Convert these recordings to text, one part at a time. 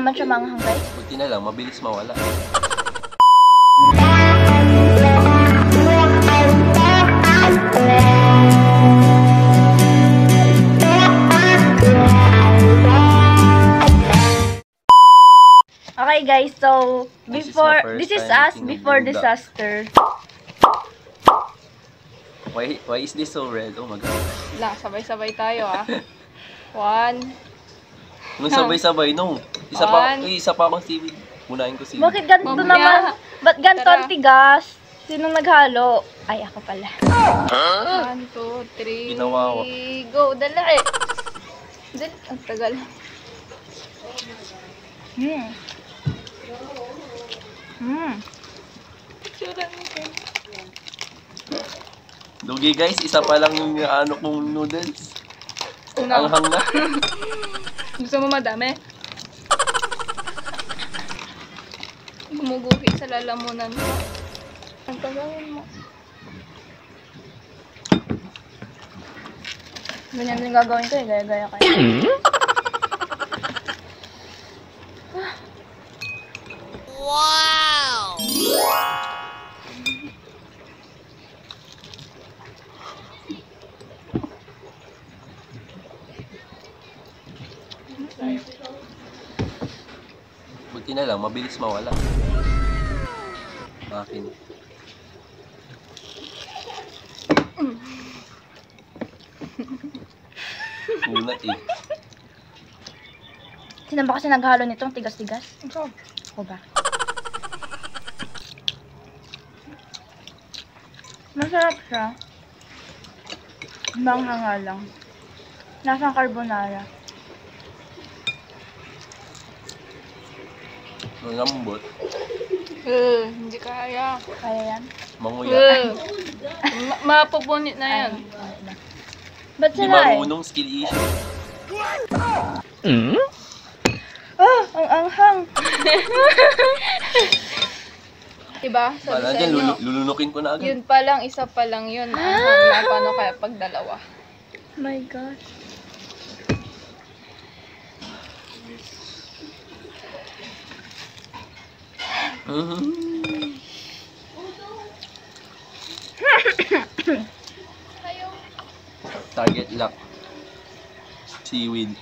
naman siya manghang, guys. Buti na lang, mabilis mawala. Okay guys, so this is us before disaster. Why is this so red? Oh my god. La, sabay-sabay tayo ah. 1. Nung sabay-sabay, no. Isa pa akong seaweed. Unahin ko seaweed. Bakit ganito naman? Ba't ganito ang tigas? Sinong naghalo? Ay, ako pala. 1, 2, 3. Ginawa ko. Go, dala eh. Dali, ang tagal. Lugi guys, isa pa lang yung ano kong noodles. No. Anghang na. Gusto mo madami? Gumuguhi sa lalamunan mo. Ang tagawin mo. Ganyan din gagawin ko eh, gaya-gaya kayo. Wow! Buti na lang, mabilis mawala. Akin. Kunat eh. Sino ba kasi naghalo nitong tigas-tigas? Ikaw. Ako ba? Masarap siya. Manghanga lang. Nasang carbonara. Malambot. Hindi kaya. Kaya yan? Manguya. Mapupunit na yan. Ba't Di sila eh? marunong skill issue. Ah! Ang anghang! Diba? Sabi Wala sa dyan, inyo, lulunukin ko na agad. yun pa lang, isa pa lang yun. Na paano kaya pag dalawa? My gosh. Target lock. Seaweed.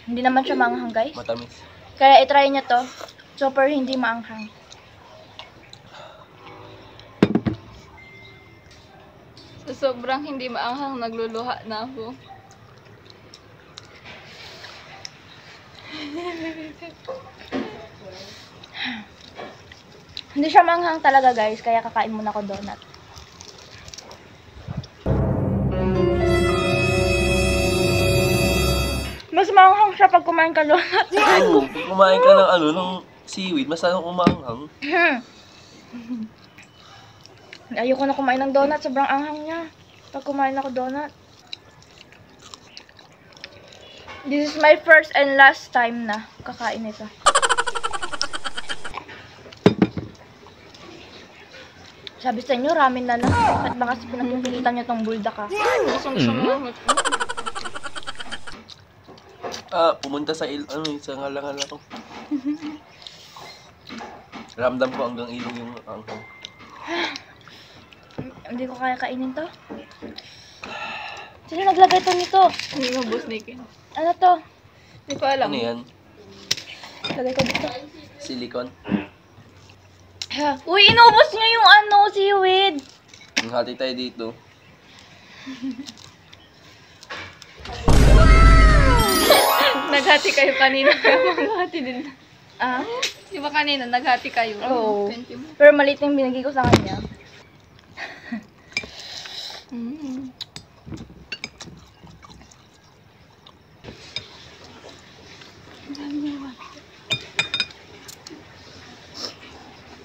Hindi naman siya maanghang, guys. Matamis. Kaya itry niyo to. Super hindi maanghang. Sa sobrang hindi maanghang, nagluluha na ako. Hindi siya maanghang talaga, guys. Kaya kakain muna ko donut. Mas maanghang siya pag kumain ka donut. Oo, pag kumain ka ng ng seaweed, mas umanghang. Ayoko na kumain ng donut. Sobrang anghang niya. Pag kumain ako donut. This is my first and last time na kakain ito. Sabi sa inyo, ramen na lang. Bakit ba kasi pinagpipilitan niyo tong bulda ka? Gusto mo. Pumunta sa sa ngala-ngala ko. Ramdam ko hanggang ilong yung anghang. Hindi ko kaya kainin to. Sino naglagay to nito? Hindi mo boss Nikin. Ano to? Hindi ko alam. Ano yan? Lagay ko dito. Silicone. Uy, inubos niya yung seaweed. Hati tayo dito. Naghati kayo kanina. Naghati din. Ah? Di ba kanina, naghati kayo? Oo. 20 mo. Pero maliit yung binigay ko sa kanya.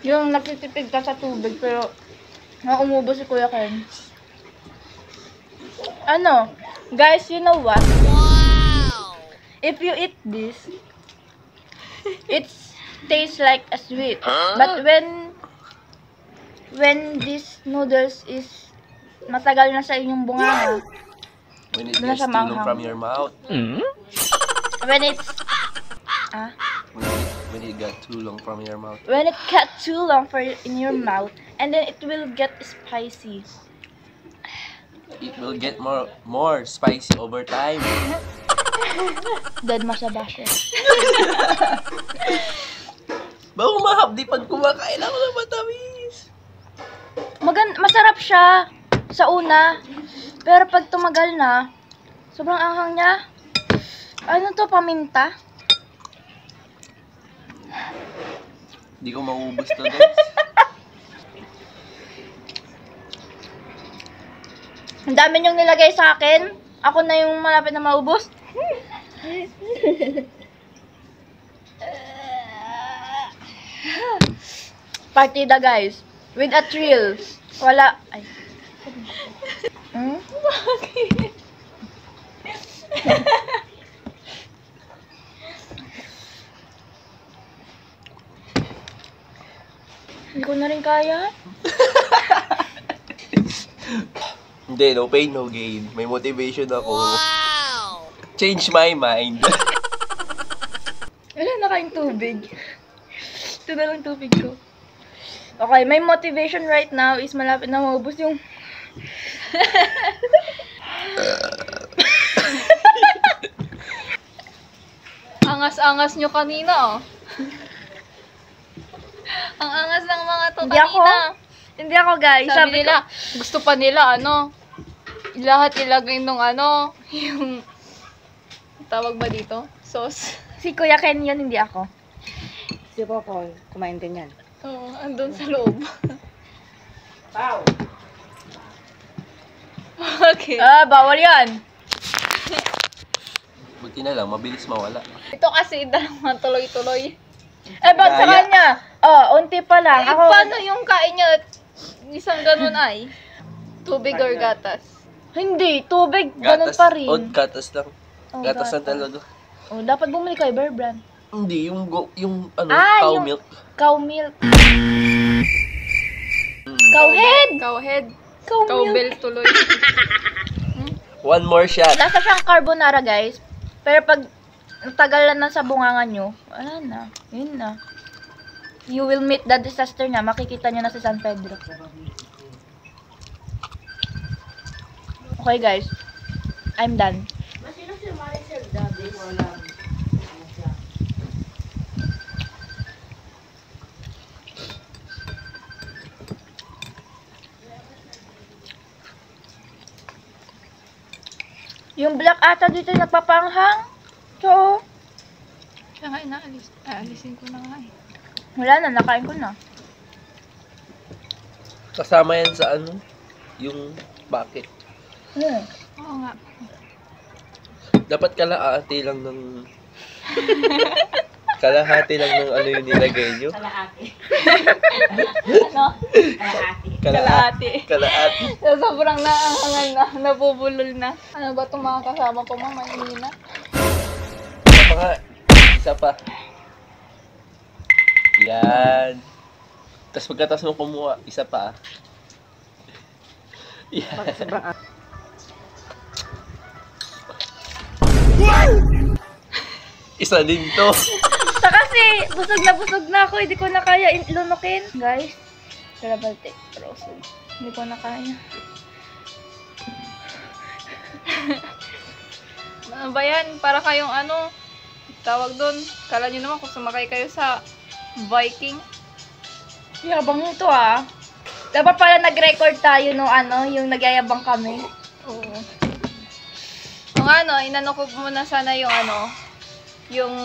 Yung nagtitipid ka sa tubig pero naumubos si Kuya Ken. Ano? Guys, you know what? Wow! If you eat this, it tastes like a sweet. But when this noodles is matagal na sa inyong bunganga, When it Doon na gets siya too long manghang. from your mouth. when it's Ah? When it got too long from your mouth. When it got too long in your mouth, and then it will get spicy. It will get more spicy over time. Dead masabashe. Ba humahapdi pag kumakain ako ng matamis. Masarap siya sa una, pero pag tumagal na, sobrang anghang niya. Ano to, paminta? Hindi ko maubos to, guys. Ang dami niyong nilagay sa akin. Ako na yung malapit na maubos. Partida, guys. With a thrill. Wala. Ay. Hmm? Hindi ko na rin kaya. Hindi, no pain, no gain. May motivation ako. Wow! Change my mind. Wala na kayong tubig. Ito na lang tubig ko. Okay, my motivation right now is malapit na maubos yung... Angas-angas nyo kanina, oh. Ang angas ng mga to Hindi ako. kanina. Hindi ako, guys. Sabi nila, gusto pa nila, lahat ilagay nung yung, tawag ba dito? Sauce. Si Kuya Ken yun, hindi ako. Si Popoy, kumain din yan. Oo, andun sa loob. Wow! Okay. Bawal yan. Buti na lang, mabilis mawala. Ito kasi dalawang tuloy-tuloy. Ba't sa Gaya. kanya? Unti pa lang. Ako, Paano yung kain niya? Isang ganun ay? Tubig or gatas? hindi. Tubig, ganun pa rin. Gatas lang. Oh, Gatas lang talaga. Dapat bumili kayo, Bear Brand. Hindi, yung Ah, cow yung- milk. Cow milk. Cow head. Cowhead. Cow milk. Cowbell tuloy. One more shot. Lasa siyang carbonara, guys. Pero pag natagalan na sa bungangan nyo, wala na. Yun na. You will meet the disaster na. Makikita nyo na sa San Pedro. Okay, guys. I'm done. Yung black ata dito nagpapanghang. So, Kaya nga aalisin ko na nga eh. wala na, nakain ko na. Kasama yan sa yung bucket. Oo nga. Dapat kalahati lang ng... kalahati lang ng yung nilagay nyo. Kalahati. Ano? Kalahati. Kalahati. So, sobrang naangangan na, nabubulol na. Ano ba itong mga kasama ko, mama? Hindi na. Isa pa nga. Isa pa. Yan. Tapos pagkatas mo kumuha, isa pa. Yan. Isa din to. Sa kasi, busog na ako. Hindi ko na kaya lunukin. Guys, kalabalte. Pero usog. Hindi ko na kaya. Ano ba yan? Para kayong tawag doon. Kala nyo naman kung sumakay kayo sa Viking. Yabang nito ah. Dapat pala nag-record tayo no yung nagyayabang kami. Oo. Kung inano ko muna sana yung yung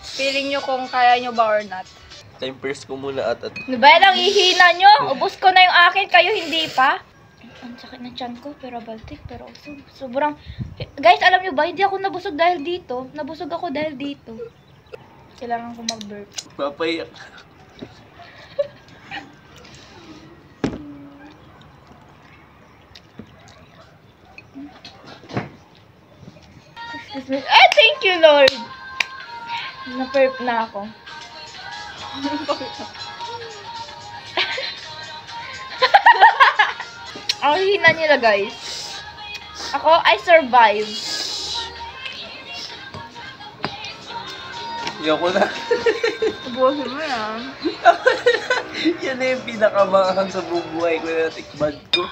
feeling nyo kung kaya nyo ba or not. Time first ko muna at Ano ba yan ang ihina nyo? Ubus ko na yung akin, kayo hindi pa. Ang sakit ng tiyan ko, pero baltik, pero usog. Sobrang... Guys, alam nyo ba, hindi ako nabusog dahil dito. Nabusog ako dahil dito. Kailangan ko mag-burp. papayak. Excuse me. Ay, thank you, Lord! Na-burp na ako. Ang hina nila, guys. Ako, I survive. Ayoko na. Ubusin mo yan. Yan na yung pinakamanghang sa buong buhay ko na tikman ko.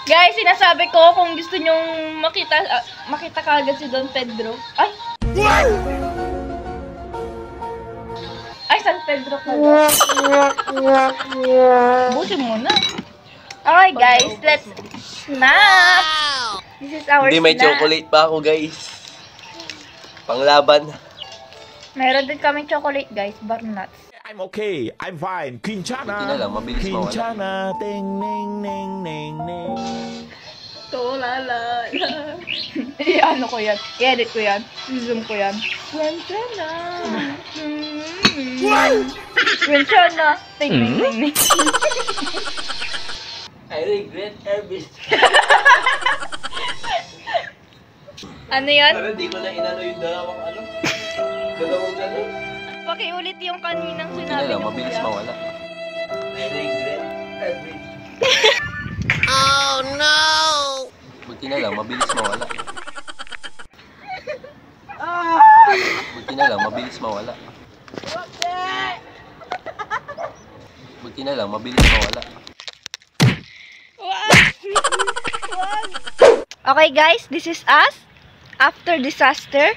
Guys, sinasabi ko kung gusto nyong makita kaagad si Don Pedro. Ay! Ay, San Pedro ka. Busin mo na. Okay guys, let's snack! This is our Hindi, may snack. chocolate pa ako, guys. Panglaban. Meron din kaming chocolate guys, bar nuts. I'm okay. I'm fine. Quinchana. Buti na lang, mabilis mawala. Quinchana. Ting, ning, ning, ning, ning. Tulala. Ano ko yan? I-edit ko yan. I-zoom ko yan. Wenchana. Wenchana. Ting, ting, ting, ting. I regret everything. Ano yan? Pero di ko na inano yung dalawang ano. Dalawang ganun. Pakiulit yung kaninang Buti na sinabi lang, niyo, mabilis kuya. mawala. I regret everything. Buti na lang, mabilis mawala. Buti na lang, mabilis mawala. Buti na lang, mabilis mawala. Okay guys, this is us after disaster.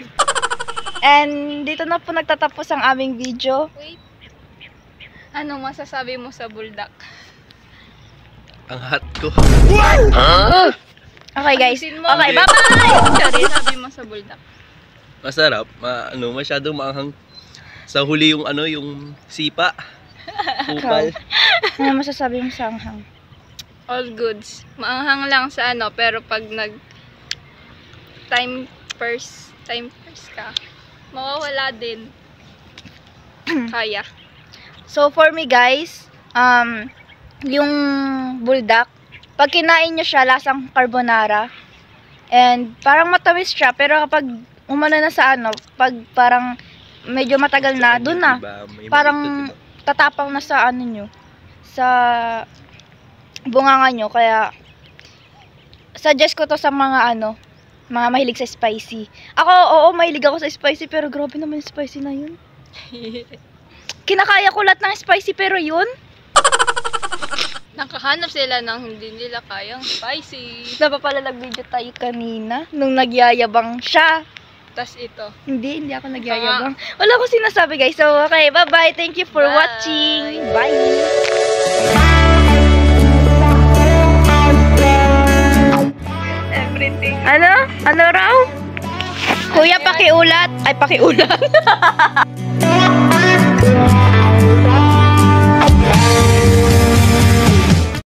And dito na po nagtatapos ang aming video. Wait. Ano masasabi mo sa buldak? Ang hot ko. Okay guys. Ayusin mo. Okay, Hindi. bye-bye! Sorry, sabi mo sa buldak. Masarap, masyadong maanghang. Sa huli yung ano, yung sipa. Kupal. Ano masasabi mo sa anghang? All goods. Maanghang lang sa ano, pero pag time first ka, mawawala din. Kaya. So for me guys, yung buldak, pag kinain nyo siya, lasang carbonara. And parang matamis siya, pero kapag umano na sa ano, pag parang medyo matagal na, dun na. Parang tatapang na sa ano nyo, sa bunganga nyo. Kaya suggest ko to sa mga ano, mga mahilig sa spicy. Ako, oo, mahilig ako sa spicy, pero grabe naman yung spicy na yun. Kinakaya ko lahat ng spicy, pero yun, Nakahanap sila ng hindi nila kayang spicy. napapala nag-video tayo kanina, nung nagyayabang siya. Tas ito. Hindi ako nagyayabang. Wala ko sinasabi guys. So, okay, bye-bye. Thank you for Bye. watching. Bye! Everything. Ano? Ano raw? Kuya, pakiulat. Ay, pakiulat.